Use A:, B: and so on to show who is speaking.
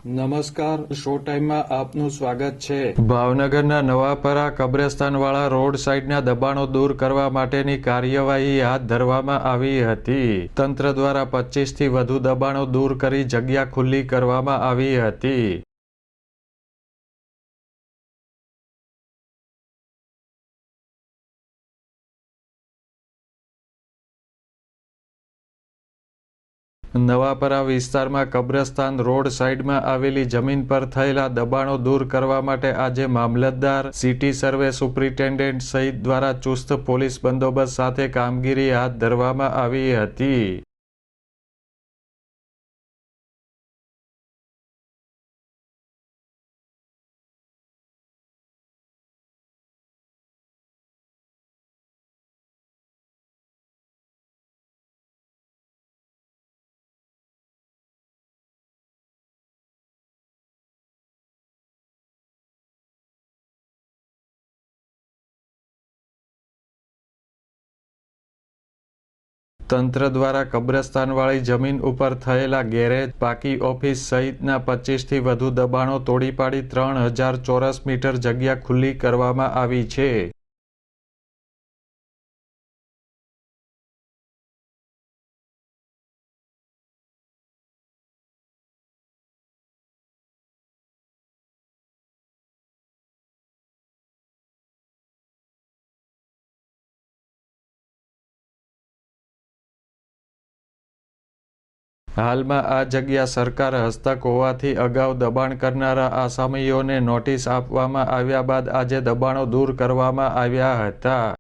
A: નમસ્કાર, શો ટાઈમમાં આપનું સ્વાગત છે।
B: ભાવનગરના નવાપરા કબ્રસ્તાનવાળા રોડ સાઈડના દબાણો દૂર કરવા માટેની કાર્યવાહી હાથ ધરવામાં આવી હતી। તંત્ર દ્વારા 25થી વધુ દબાણો દૂર કરી જગ્યા ખુલ્લી કરવામાં આવી હતી। નવાપરા વિસ્તારમાં કબ્રસ્તાન રોડ સાઈડમાં આવેલી જમીન પર થયેલા દબાણો દૂર કરવા માટે આજે મામલતદાર, સિટી સર્વે સુપ્રિન્ટેન્ડન્ટ સહિત દ્વારા ચુસ્ત પોલીસ બંદોબસ્ત સાથે કામગીરી હાથ ધરવામાં આવી હતી। તંત્ર દ્વારા કબ્રસ્તાનવાળી જમીન ઉપર થયેલા ગેરેજ, પાકી ઓફિસ સહિતના 25થી વધુ દબાણો તોડી પાડી 3000 ચોરસ મીટર જગ્યા ખુલ્લી કરવામાં આવી છે। હાલમાં આ જગ્યા સરકાર હસ્તક હોવાથી અગાઉ દબાણ કરનારા આસામીઓને નોટિસ આપવામાં આવ્યા બાદ આજે દબાણો દૂર કરવામાં આવ્યા હતા।